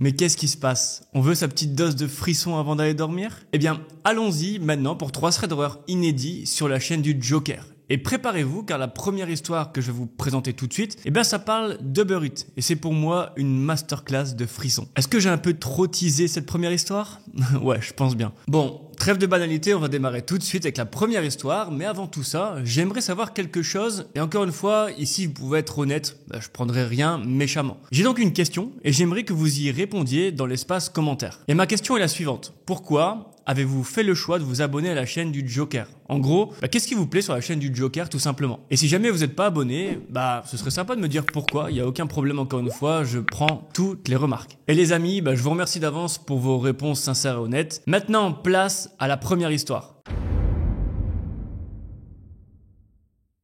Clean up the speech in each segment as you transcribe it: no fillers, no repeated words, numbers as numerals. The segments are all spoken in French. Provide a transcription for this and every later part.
Mais qu'est-ce qui se passe? On veut sa petite dose de frisson avant d'aller dormir? Eh bien, allons-y maintenant pour 3 threads d'horreur inédits sur la chaîne du Joker. Et préparez-vous car la première histoire que je vais vous présenter tout de suite, eh bien ça parle d'Uber Eats et c'est pour moi une masterclass de frissons. Est-ce que j'ai un peu trop teasé cette première histoire? Ouais, je pense bien. Bon, trêve de banalité, on va démarrer tout de suite avec la première histoire, mais avant tout ça, j'aimerais savoir quelque chose et encore une fois, ici vous pouvez être honnête, je prendrai rien méchamment. J'ai donc une question et j'aimerais que vous y répondiez dans l'espace commentaire. Et ma question est la suivante. Pourquoi avez-vous fait le choix de vous abonner à la chaîne du Joker? En gros, qu'est-ce qui vous plaît sur la chaîne du Joker tout simplement? Et si jamais vous n'êtes pas abonné, ce serait sympa de me dire pourquoi, il n'y a aucun problème encore une fois, je prends toutes les remarques. Et les amis, je vous remercie d'avance pour vos réponses sincères et honnêtes. Maintenant, place à la première histoire.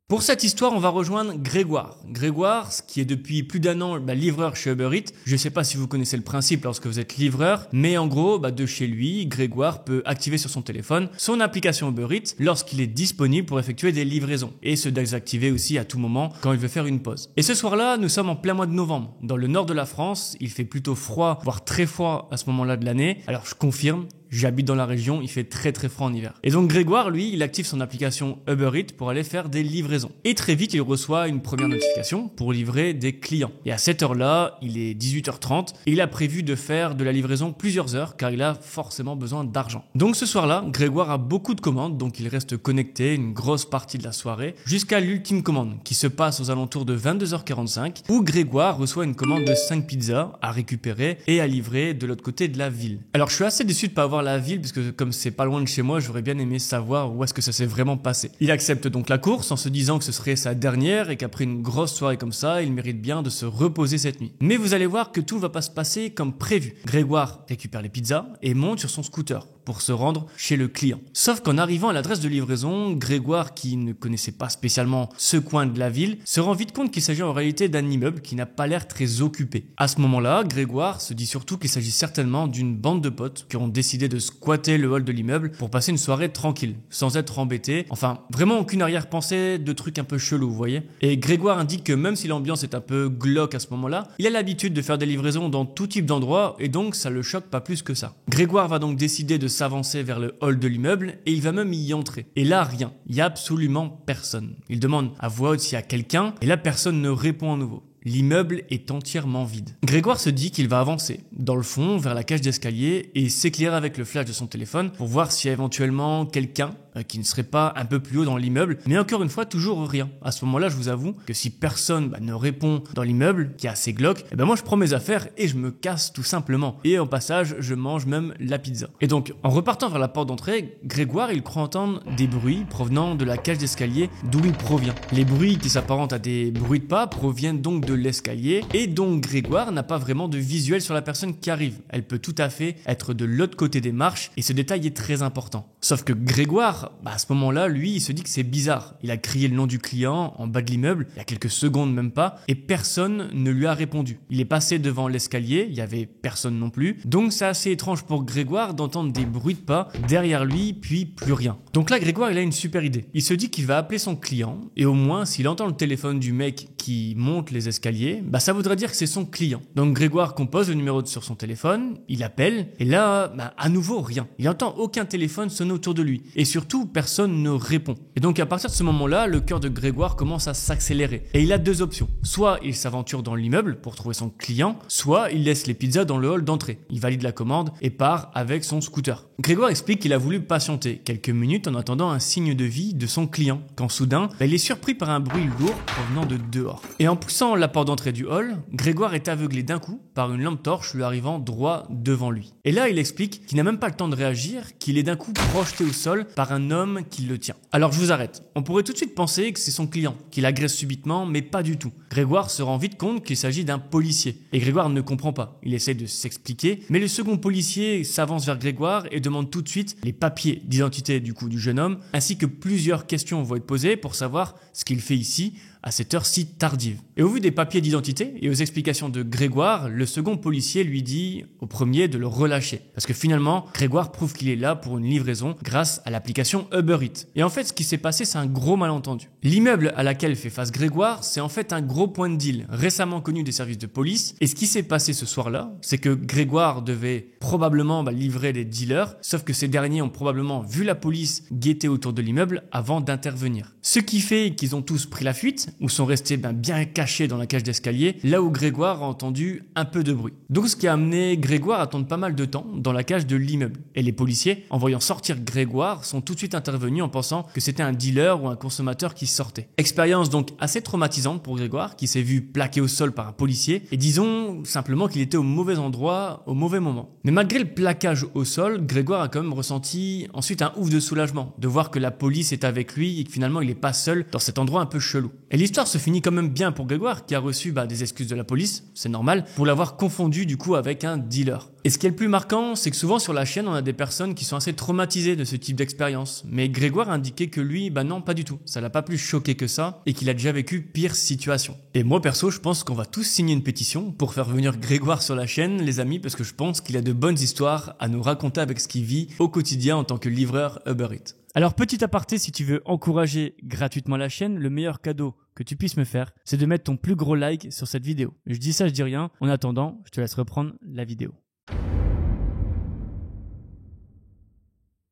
Pour cette histoire, on va rejoindre Grégoire. Grégoire, qui est depuis plus d'1 an livreur chez Uber Eats. Je ne sais pas si vous connaissez le principe lorsque vous êtes livreur, mais en gros, de chez lui, Grégoire peut activer sur son téléphone son application Uber Eats lorsqu'il est disponible pour effectuer des livraisons et se désactiver aussi à tout moment quand il veut faire une pause. Et ce soir-là, nous sommes en plein mois de novembre. Dans le nord de la France, il fait plutôt froid, voire très froid à ce moment-là de l'année. Alors je confirme, j'habite dans la région, il fait très très froid en hiver. Et donc Grégoire, lui, il active son application Uber Eats pour aller faire des livraisons. Et très vite, il reçoit une première notification pour livrer des clients. Et à cette heure-là, il est 18h30 et il a prévu de faire de la livraison plusieurs heures car il a forcément besoin d'argent. Donc ce soir-là, Grégoire a beaucoup de commandes, donc il reste connecté une grosse partie de la soirée jusqu'à l'ultime commande qui se passe aux alentours de 22h45 où Grégoire reçoit une commande de 5 pizzas à récupérer et à livrer de l'autre côté de la ville. Alors je suis assez déçu de pas avoir la ville parce que comme c'est pas loin de chez moi, j'aurais bien aimé savoir où est-ce que ça s'est vraiment passé. Il accepte donc la course en se disant que ce serait sa dernière et qu'après une grosse soirée comme ça, il mérite bien de se reposer cette nuit. Mais vous allez voir que tout ne va pas se passer comme prévu. Grégoire récupère les pizzas et monte sur son scooter pour se rendre chez le client. Sauf qu'en arrivant à l'adresse de livraison, Grégoire, qui ne connaissait pas spécialement ce coin de la ville, se rend vite compte qu'il s'agit en réalité d'un immeuble qui n'a pas l'air très occupé. À ce moment-là, Grégoire se dit surtout qu'il s'agit certainement d'une bande de potes qui ont décidé de squatter le hall de l'immeuble pour passer une soirée tranquille, sans être embêtés. Enfin, vraiment aucune arrière-pensée de trucs un peu chelous, vous voyez. Et Grégoire indique que même si l'ambiance est un peu glauque à ce moment-là, il a l'habitude de faire des livraisons dans tout type d'endroits et donc ça le choque pas plus que ça. Grégoire va donc décider de s'avancer vers le hall de l'immeuble et il va même y entrer. Et là, rien. Il y a absolument personne. Il demande à voix haute s'il y a quelqu'un et là, personne ne répond à nouveau. L'immeuble est entièrement vide. Grégoire se dit qu'il va avancer, dans le fond, vers la cage d'escalier et s'éclairer avec le flash de son téléphone pour voir s'il y a éventuellement quelqu'un qui ne serait pas un peu plus haut dans l'immeuble. Mais encore une fois, toujours rien. À ce moment-là, je vous avoue que si personne ne répond dans l'immeuble, qui est assez glauque, moi je prends mes affaires et je me casse tout simplement. Et en passage, je mange même la pizza. Et donc, en repartant vers la porte d'entrée, Grégoire, il croit entendre des bruits provenant de la cage d'escalier d'où il provient. Les bruits qui s'apparentent à des bruits de pas proviennent donc de l'escalier et donc Grégoire n'a pas vraiment de visuel sur la personne qui arrive. Elle peut tout à fait être de l'autre côté des marches et ce détail est très important. Sauf que Grégoire, à ce moment-là, lui, il se dit que c'est bizarre. Il a crié le nom du client en bas de l'immeuble, il y a quelques secondes même pas, et personne ne lui a répondu. Il est passé devant l'escalier, il y avait personne non plus. Donc c'est assez étrange pour Grégoire d'entendre des bruits de pas derrière lui, puis plus rien. Donc là, Grégoire, il a une super idée. Il se dit qu'il va appeler son client, et au moins, s'il entend le téléphone du mec qui monte les escaliers, ça voudrait dire que c'est son client. Donc Grégoire compose le numéro sur son téléphone, il appelle, et là, à nouveau, rien. Il n'entend aucun téléphone sonner autour de lui. Et surtout, personne ne répond. Et donc à partir de ce moment-là, le cœur de Grégoire commence à s'accélérer. Et il a deux options. Soit il s'aventure dans l'immeuble pour trouver son client, soit il laisse les pizzas dans le hall d'entrée. Il valide la commande et part avec son scooter. Grégoire explique qu'il a voulu patienter quelques minutes en attendant un signe de vie de son client, quand soudain, il est surpris par un bruit lourd provenant de dehors. Et en poussant la porte d'entrée du hall, Grégoire est aveuglé d'un coup par une lampe torche lui arrivant droit devant lui. Et là, il explique qu'il n'a même pas le temps de réagir, qu'il est d'un coup projeté au sol par un homme qui le tient. Alors je vous arrête. On pourrait tout de suite penser que c'est son client, qui l'agresse subitement, mais pas du tout. Grégoire se rend vite compte qu'il s'agit d'un policier. Et Grégoire ne comprend pas. Il essaie de s'expliquer, mais le second policier s'avance vers Grégoire et demande tout de suite les papiers d'identité du jeune homme, ainsi que plusieurs questions vont être posées pour savoir ce qu'il fait ici, à cette heure si tardive. Et au vu des papiers d'identité et aux explications de Grégoire, le second policier lui dit au premier de le relâcher. Parce que finalement, Grégoire prouve qu'il est là pour une livraison grâce à l'application Uber Eats. Et en fait, ce qui s'est passé, c'est un gros malentendu. L'immeuble à laquelle fait face Grégoire, c'est en fait un gros point de deal, récemment connu des services de police. Et ce qui s'est passé ce soir-là, c'est que Grégoire devait probablement livrer les dealers, sauf que ces derniers ont probablement vu la police guetter autour de l'immeuble avant d'intervenir. Ce qui fait qu'ils ont tous pris la fuite, ou sont restés bien cachés dans la cage d'escalier, là où Grégoire a entendu un peu de bruit. Donc ce qui a amené Grégoire à attendre pas mal de temps dans la cage de l'immeuble. Et les policiers, en voyant sortir Grégoire, sont tout de suite intervenus en pensant que c'était un dealer ou un consommateur qui sortait. Expérience donc assez traumatisante pour Grégoire, qui s'est vu plaqué au sol par un policier, et disons simplement qu'il était au mauvais endroit, au mauvais moment. Mais malgré le plaquage au sol, Grégoire a quand même ressenti ensuite un ouf de soulagement, de voir que la police est avec lui et que finalement il n'est pas seul dans cet endroit un peu chelou. Et l'histoire se finit quand même bien pour Grégoire, qui a reçu des excuses de la police, c'est normal, pour l'avoir confondu du coup avec un dealer. Et ce qui est le plus marquant, c'est que souvent sur la chaîne, on a des personnes qui sont assez traumatisées de ce type d'expérience. Mais Grégoire a indiqué que lui, non, pas du tout. Ça l'a pas plus choqué que ça et qu'il a déjà vécu pire situation. Et moi, perso, je pense qu'on va tous signer une pétition pour faire venir Grégoire sur la chaîne, les amis, parce que je pense qu'il a de bonnes histoires à nous raconter avec ce qu'il vit au quotidien en tant que livreur Uber Eats. Alors, petit aparté, si tu veux encourager gratuitement la chaîne, le meilleur cadeau que tu puisses me faire, c'est de mettre ton plus gros like sur cette vidéo. Je dis ça, je dis rien. En attendant, je te laisse reprendre la vidéo.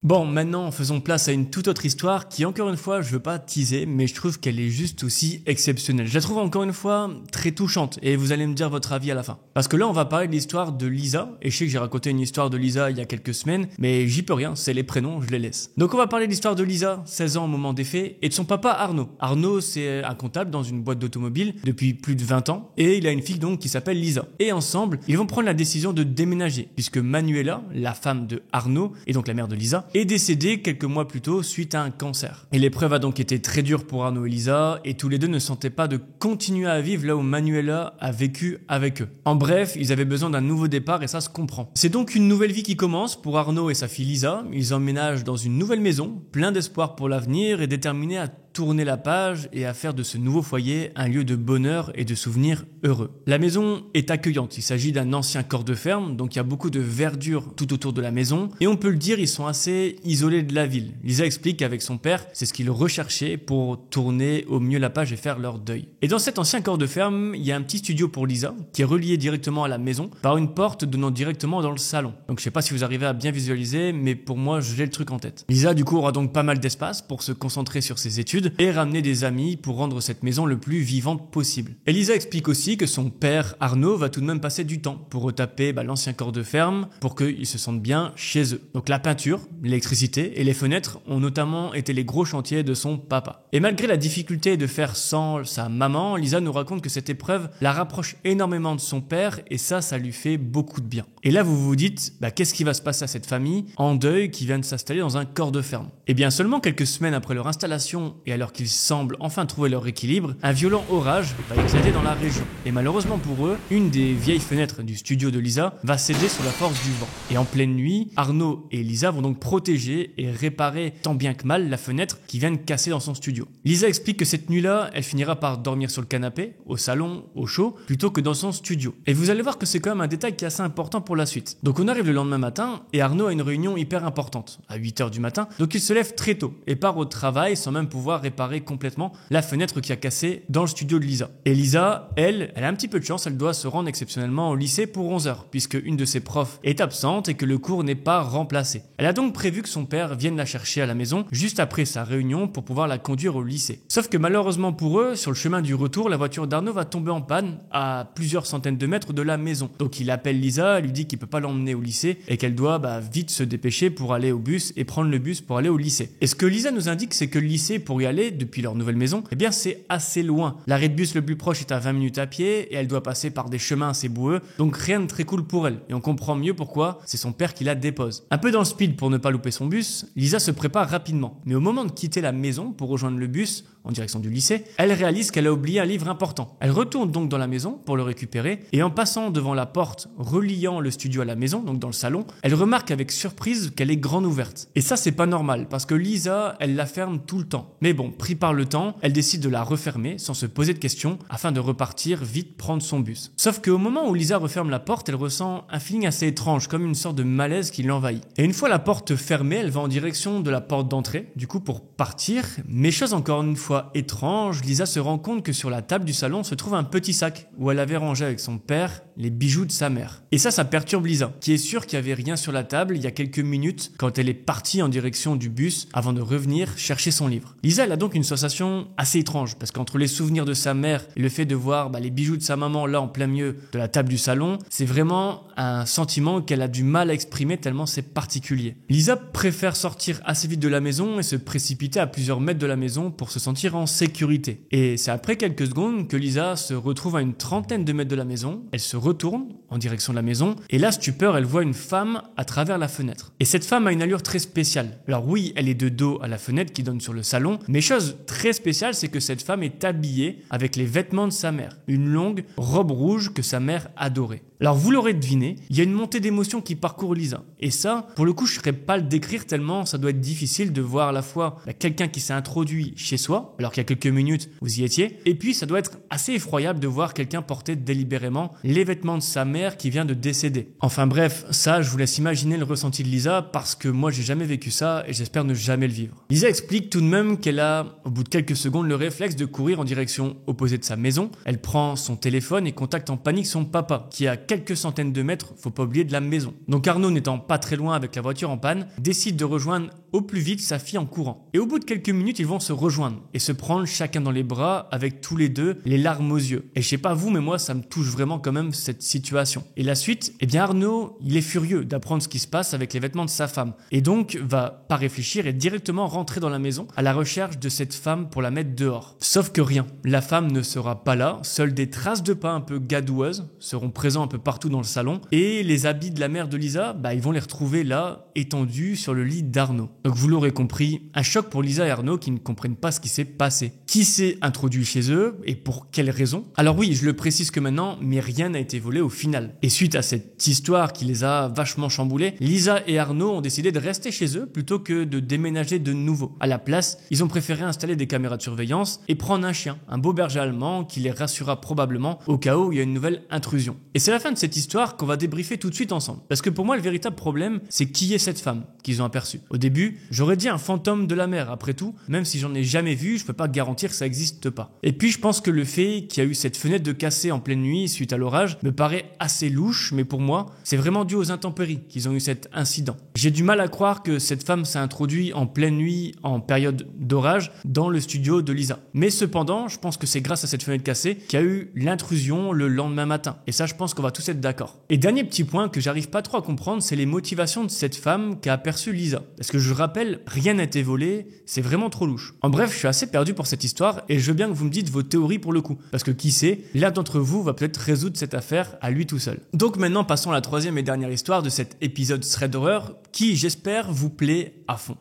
Bon, maintenant, faisons place à une toute autre histoire qui, encore une fois, je veux pas teaser, mais je trouve qu'elle est juste aussi exceptionnelle. Je la trouve encore une fois très touchante et vous allez me dire votre avis à la fin. Parce que là, on va parler de l'histoire de Lisa, et je sais que j'ai raconté une histoire de Lisa il y a quelques semaines, mais j'y peux rien, c'est les prénoms, je les laisse. Donc on va parler de l'histoire de Lisa, 16 ans au moment des faits, et de son papa Arnaud. Arnaud, c'est un comptable dans une boîte d'automobile depuis plus de 20 ans, et il a une fille donc qui s'appelle Lisa. Et ensemble, ils vont prendre la décision de déménager, puisque Manuela, la femme de Arnaud, et donc la mère de Lisa, est décédée quelques mois plus tôt suite à un cancer. Et l'épreuve a donc été très dure pour Arnaud et Lisa, et tous les deux ne sentaient pas de continuer à vivre là où Manuela a vécu avec eux. En bref, ils avaient besoin d'un nouveau départ et ça se comprend. C'est donc une nouvelle vie qui commence pour Arnaud et sa fille Lisa. Ils emménagent dans une nouvelle maison, plein d'espoir pour l'avenir et déterminés à tourner la page et à faire de ce nouveau foyer un lieu de bonheur et de souvenirs heureux. La maison est accueillante, il s'agit d'un ancien corps de ferme, donc il y a beaucoup de verdure tout autour de la maison, et on peut le dire, ils sont assez isolés de la ville. Lisa explique qu'avec son père, c'est ce qu'ils recherchaient pour tourner au mieux la page et faire leur deuil. Et dans cet ancien corps de ferme, il y a un petit studio pour Lisa, qui est relié directement à la maison, par une porte donnant directement dans le salon. Donc je sais pas si vous arrivez à bien visualiser, mais pour moi, j'ai le truc en tête. Lisa, du coup, aura donc pas mal d'espace pour se concentrer sur ses études, et ramener des amis pour rendre cette maison le plus vivante possible. Elisa explique aussi que son père Arnaud va tout de même passer du temps pour retaper l'ancien corps de ferme pour qu'ils se sentent bien chez eux. Donc la peinture, l'électricité et les fenêtres ont notamment été les gros chantiers de son papa. Et malgré la difficulté de faire sans sa maman, Lisa nous raconte que cette épreuve la rapproche énormément de son père et ça lui fait beaucoup de bien. Et là vous vous dites, qu'est-ce qui va se passer à cette famille en deuil qui vient de s'installer dans un corps de ferme? Et bien seulement quelques semaines après leur installation et alors qu'ils semblent enfin trouver leur équilibre, un violent orage va éclater dans la région. Et malheureusement pour eux, une des vieilles fenêtres du studio de Lisa va céder sous la force du vent. Et en pleine nuit, Arnaud et Lisa vont donc protéger et réparer tant bien que mal la fenêtre qui vient de casser dans son studio. Lisa explique que cette nuit-là, elle finira par dormir sur le canapé, au salon, au chaud, plutôt que dans son studio. Et vous allez voir que c'est quand même un détail qui est assez important pour la suite. Donc on arrive le lendemain matin et Arnaud a une réunion hyper importante, à 8h du matin, donc il se lève très tôt et part au travail sans même pouvoir réparer complètement la fenêtre qui a cassé dans le studio de Lisa. Et Lisa, elle a un petit peu de chance, elle doit se rendre exceptionnellement au lycée pour 11h, puisque une de ses profs est absente et que le cours n'est pas remplacé. Elle a donc prévu que son père vienne la chercher à la maison juste après sa réunion pour pouvoir la conduire au lycée. Sauf que malheureusement pour eux, sur le chemin du retour, la voiture d'Arnaud va tomber en panne à plusieurs centaines de mètres de la maison. Donc il appelle Lisa, elle lui dit qu'il peut pas l'emmener au lycée et qu'elle doit vite se dépêcher pour aller au bus et prendre le bus pour aller au lycée. Et ce que Lisa nous indique, c'est que le lycée, pour y aller depuis leur nouvelle maison, c'est assez loin. L'arrêt de bus le plus proche est à 20 minutes à pied et elle doit passer par des chemins assez boueux, donc rien de très cool pour elle. Et on comprend mieux pourquoi c'est son père qui la dépose. Un peu dans le speed pour ne pas louper son bus, Lisa se prépare rapidement. Mais au moment de quitter la maison pour rejoindre le bus, en direction du lycée, elle réalise qu'elle a oublié un livre important. Elle retourne donc dans la maison pour le récupérer et en passant devant la porte reliant le studio à la maison, donc dans le salon, elle remarque avec surprise qu'elle est grande ouverte. Et ça, c'est pas normal parce que Lisa, elle la ferme tout le temps. Mais bon, pris par le temps, elle décide de la refermer sans se poser de questions afin de repartir vite prendre son bus. Sauf qu'au moment où Lisa referme la porte, elle ressent un feeling assez étrange, comme une sorte de malaise qui l'envahit. Et une fois la porte fermée, elle va en direction de la porte d'entrée, du coup pour partir. Mais chose encore une fois étrange, Lisa se rend compte que sur la table du salon se trouve un petit sac où elle avait rangé avec son père les bijoux de sa mère. Et ça perturbe Lisa, qui est sûre qu'il n'y avait rien sur la table il y a quelques minutes quand elle est partie en direction du bus avant de revenir chercher son livre. Lisa, elle a donc une sensation assez étrange parce qu'entre les souvenirs de sa mère et le fait de voir les bijoux de sa maman là en plein milieu de la table du salon, c'est vraiment un sentiment qu'elle a du mal à exprimer tellement c'est particulier. Lisa préfère sortir assez vite de la maison et se précipiter à plusieurs mètres de la maison pour se sentir en sécurité. Et c'est après quelques secondes que Lisa se retrouve à une trentaine de mètres de la maison. Elle se retourne en direction de la maison et là, stupeur, elle voit une femme à travers la fenêtre. Et cette femme a une allure très spéciale. Alors oui, elle est de dos à la fenêtre qui donne sur le salon, mais chose très spéciale, c'est que cette femme est habillée avec les vêtements de sa mère, une longue robe rouge que sa mère adorait. Alors vous l'aurez deviné, il y a une montée d'émotion qui parcourt Lisa. Et ça, pour le coup, je ne saurais pas le décrire tellement ça doit être difficile de voir à la fois quelqu'un qui s'est introduit chez soi, alors qu'il y a quelques minutes vous y étiez, et puis ça doit être assez effroyable de voir quelqu'un porter délibérément les vêtements de sa mère qui vient de décéder. Enfin bref, ça, je vous laisse imaginer le ressenti de Lisa parce que moi, j'ai jamais vécu ça et j'espère ne jamais le vivre. Lisa explique tout de même qu'elle a, au bout de quelques secondes, le réflexe de courir en direction opposée de sa maison. Elle prend son téléphone et contacte en panique son papa, qui est à quelques centaines de mètres, faut pas oublier, de la maison. Donc Arnaud, n'étant pas très loin avec la voiture en panne, décide de rejoindre au plus vite sa fille en courant. Et au bout de quelques minutes, ils vont se rejoindre et se prendre chacun dans les bras avec tous les deux les larmes aux yeux. Et je sais pas vous, mais moi, ça me touche vraiment quand même cette situation. Et la suite, Arnaud, il est furieux d'apprendre ce qui se passe avec les vêtements de sa femme. Et donc, va pas réfléchir et directement rentrer dans la maison à la recherche de cette femme pour la mettre dehors. Sauf que rien. La femme ne sera pas là. Seules des traces de pas un peu gadoueuses seront présents un peu partout dans le salon. Et les habits de la mère de Lisa, ils vont les retrouver là, étendus sur le lit d'Arnaud. Donc vous l'aurez compris, un choc pour Lisa et Arnaud qui ne comprennent pas ce qui s'est passé. Qui s'est introduit chez eux et pour quelles raisons? Alors oui, je le précise que maintenant, mais rien n'a été volé au final. Et suite à cette histoire qui les a vachement chamboulés, Lisa et Arnaud ont décidé de rester chez eux plutôt que de déménager de nouveau. À la place, ils ont préféré installer des caméras de surveillance et prendre un chien, un beau berger allemand qui les rassurera probablement au cas où il y a une nouvelle intrusion. Et c'est la fin de cette histoire qu'on va débriefer tout de suite ensemble. Parce que pour moi, le véritable problème, c'est qui est cette femme qu'ils ont aperçue. Au début, j'aurais dit un fantôme de la mer. Après tout, même si j'en ai jamais vu, je peux pas garantir que ça existe pas. Et puis, je pense que le fait qu'il y a eu cette fenêtre de cassée en pleine nuit suite à l'orage me paraît assez louche, mais pour moi, c'est vraiment dû aux intempéries qu'ils ont eu cet incident. J'ai du mal à croire que cette femme s'est introduite en pleine nuit, en période d'orage, dans le studio de Lisa. Mais cependant, je pense que c'est grâce à cette fenêtre cassée qu'il y a eu l'intrusion le lendemain matin. Et ça, je pense qu'on va tous être d'accord. Et dernier petit point que j'arrive pas trop à comprendre, c'est les motivations de cette femme qui a aperçu Lisa. Parce que je rappelle, rien n'a été volé, c'est vraiment trop louche. En bref, je suis assez perdu pour cette histoire et je veux bien que vous me dites vos théories pour le coup. Parce que qui sait, l'un d'entre vous va peut-être résoudre cette affaire à lui tout seul. Donc maintenant, passons à la troisième et dernière histoire de cet épisode Thread d'horreur qui, j'espère, vous plaît à fond.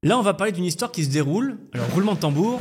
Là, on va parler d'une histoire qui se déroule, alors roulement de tambour,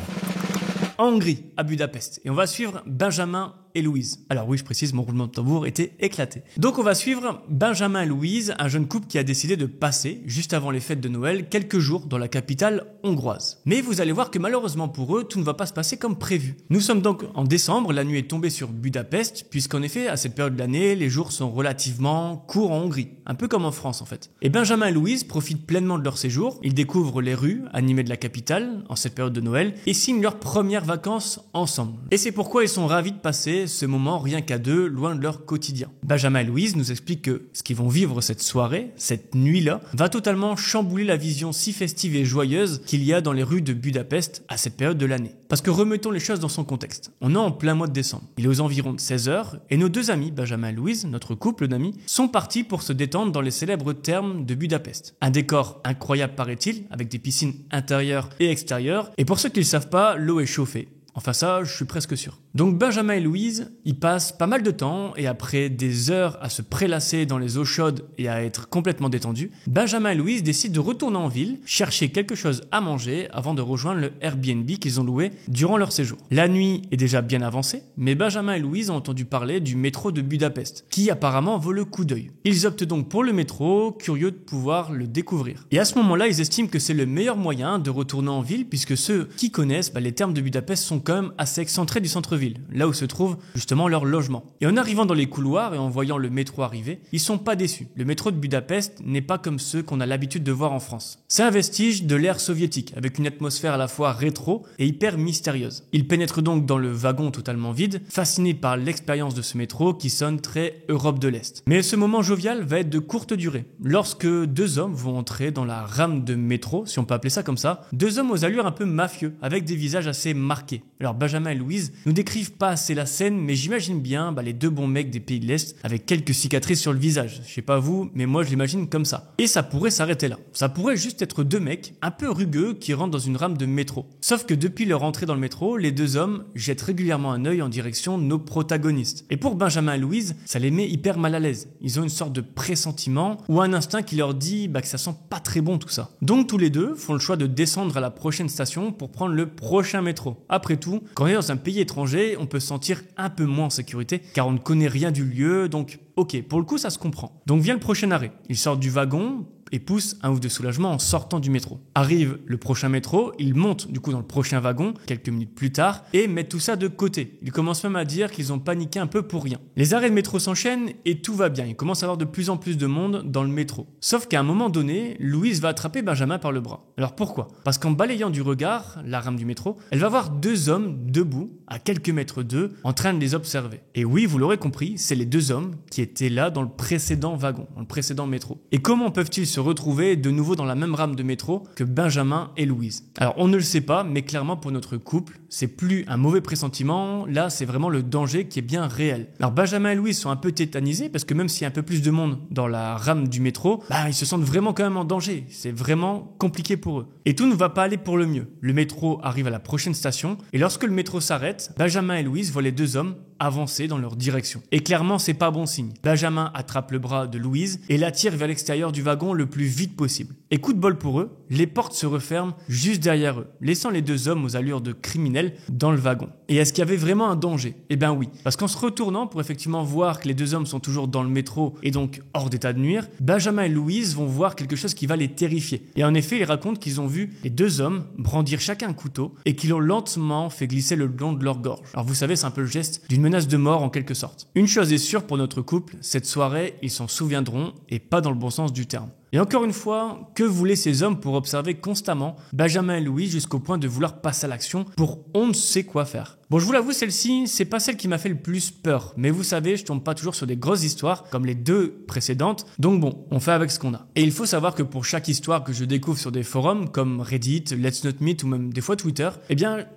en Hongrie, à Budapest. Et on va suivre Benjamin et Louise. Alors oui, je précise, mon roulement de tambour était éclaté. Donc on va suivre Benjamin et Louise, un jeune couple qui a décidé de passer, juste avant les fêtes de Noël, quelques jours dans la capitale hongroise. Mais vous allez voir que malheureusement pour eux, tout ne va pas se passer comme prévu. Nous sommes donc en décembre, la nuit est tombée sur Budapest, puisqu'en effet, à cette période de l'année, les jours sont relativement courts en Hongrie. Un peu comme en France en fait. Et Benjamin et Louise profitent pleinement de leur séjour, ils découvrent les rues animées de la capitale, en cette période de Noël, et signent leurs premières vacances ensemble. Et c'est pourquoi ils sont ravis de passer ce moment rien qu'à deux, loin de leur quotidien. Benjamin et Louise nous expliquent que ce qu'ils vont vivre cette soirée, cette nuit-là, va totalement chambouler la vision si festive et joyeuse qu'il y a dans les rues de Budapest à cette période de l'année. Parce que remettons les choses dans son contexte. On est en plein mois de décembre. Il est aux environs de 16h et nos deux amis, Benjamin et Louise, notre couple d'amis, sont partis pour se détendre dans les célèbres thermes de Budapest. Un décor incroyable paraît-il, avec des piscines intérieures et extérieures. Et pour ceux qui ne le savent pas, l'eau est chauffée. Enfin ça, je suis presque sûr. Donc Benjamin et Louise, ils passent pas mal de temps et après des heures à se prélasser dans les eaux chaudes et à être complètement détendus, Benjamin et Louise décident de retourner en ville, chercher quelque chose à manger avant de rejoindre le Airbnb qu'ils ont loué durant leur séjour. La nuit est déjà bien avancée, mais Benjamin et Louise ont entendu parler du métro de Budapest, qui apparemment vaut le coup d'œil. Ils optent donc pour le métro, curieux de pouvoir le découvrir. Et à ce moment-là, ils estiment que c'est le meilleur moyen de retourner en ville, puisque ceux qui connaissent les thermes de Budapest sont quand même assez excentrés du centre-ville, là où se trouve justement leur logement. Et en arrivant dans les couloirs et en voyant le métro arriver, ils sont pas déçus. Le métro de Budapest n'est pas comme ceux qu'on a l'habitude de voir en France. C'est un vestige de l'ère soviétique, avec une atmosphère à la fois rétro et hyper mystérieuse. Ils pénètrent donc dans le wagon totalement vide, fascinés par l'expérience de ce métro qui sonne très Europe de l'Est. Mais ce moment jovial va être de courte durée, lorsque deux hommes vont entrer dans la rame de métro, si on peut appeler ça comme ça, deux hommes aux allures un peu mafieux, avec des visages assez marqués. Alors Benjamin et Louise nous décrivent pas assez la scène, mais j'imagine bien les deux bons mecs des pays de l'Est avec quelques cicatrices sur le visage. Je sais pas vous, mais moi je l'imagine comme ça. Et ça pourrait s'arrêter là. Ça pourrait juste être deux mecs un peu rugueux qui rentrent dans une rame de métro. Sauf que depuis leur entrée dans le métro, les deux hommes jettent régulièrement un œil en direction de nos protagonistes. Et pour Benjamin et Louise, ça les met hyper mal à l'aise. Ils ont une sorte de pressentiment ou un instinct qui leur dit que ça sent pas très bon tout ça. Donc tous les deux font le choix de descendre à la prochaine station pour prendre le prochain métro. Après tout, quand on est dans un pays étranger, on peut se sentir un peu moins en sécurité car on ne connaît rien du lieu, donc ok, pour le coup ça se comprend. Donc vient le prochain arrêt. Ils sortent du wagon et poussent un ouf de soulagement en sortant du métro. Arrive le prochain métro, ils montent du coup dans le prochain wagon, quelques minutes plus tard, et mettent tout ça de côté. Ils commencent même à dire qu'ils ont paniqué un peu pour rien. Les arrêts de métro s'enchaînent et tout va bien. Il commence à y avoir de plus en plus de monde dans le métro. Sauf qu'à un moment donné, Louise va attraper Benjamin par le bras. Alors pourquoi ? Parce qu'en balayant du regard la rame du métro, elle va voir deux hommes debout, à quelques mètres d'eux, en train de les observer. Et oui, vous l'aurez compris, c'est les deux hommes qui étaient là dans le précédent wagon, dans le précédent métro. Et comment peuvent-ils se retrouver de nouveau dans la même rame de métro que Benjamin et Louise? Alors on ne le sait pas, mais clairement pour notre couple, c'est plus un mauvais pressentiment, là c'est vraiment le danger qui est bien réel. Alors Benjamin et Louise sont un peu tétanisés parce que même s'il y a un peu plus de monde dans la rame du métro, ils se sentent vraiment quand même en danger, c'est vraiment compliqué pour eux. Et tout ne va pas aller pour le mieux. Le métro arrive à la prochaine station et lorsque le métro s'arrête, Benjamin et Louise voient les deux hommes avancer dans leur direction. Et clairement, c'est pas bon signe. Benjamin attrape le bras de Louise et l'attire vers l'extérieur du wagon le plus vite possible. Et coup de bol pour eux, les portes se referment juste derrière eux, laissant les deux hommes aux allures de criminels dans le wagon. Et est-ce qu'il y avait vraiment un danger ? Eh bien oui, parce qu'en se retournant pour effectivement voir que les deux hommes sont toujours dans le métro et donc hors d'état de nuire, Benjamin et Louise vont voir quelque chose qui va les terrifier. Et en effet, ils racontent qu'ils ont vu les deux hommes brandir chacun un couteau et qu'ils l'ont lentement fait glisser le long de leur gorge. Alors vous savez, c'est un peu le geste d'une menace de mort en quelque sorte. Une chose est sûre pour notre couple, cette soirée, ils s'en souviendront et pas dans le bon sens du terme. Et encore une fois, que voulaient ces hommes pour observer constamment Benjamin et Louise jusqu'au point de vouloir passer à l'action pour on ne sait quoi faire? Bon, je vous l'avoue, celle-ci, c'est pas celle qui m'a fait le plus peur. Mais vous savez, je tombe pas toujours sur des grosses histoires comme les deux précédentes. Donc bon, on fait avec ce qu'on a. Et il faut savoir que pour chaque histoire que je découvre sur des forums comme Reddit, Let's Not Meet ou même des fois Twitter,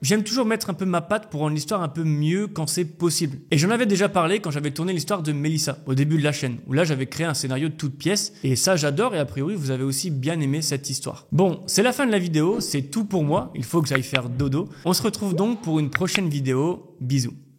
j'aime toujours mettre un peu ma patte pour rendre l'histoire un peu mieux quand c'est possible. Et j'en avais déjà parlé quand j'avais tourné l'histoire de Mélissa au début de la chaîne, où là j'avais créé un scénario de toute pièce. Et ça, j'adore et a priori, vous avez aussi bien aimé cette histoire. Bon, c'est la fin de la vidéo, c'est tout pour moi. Il faut que j'aille faire dodo. On se retrouve donc pour une prochaine vidéo. Bisous.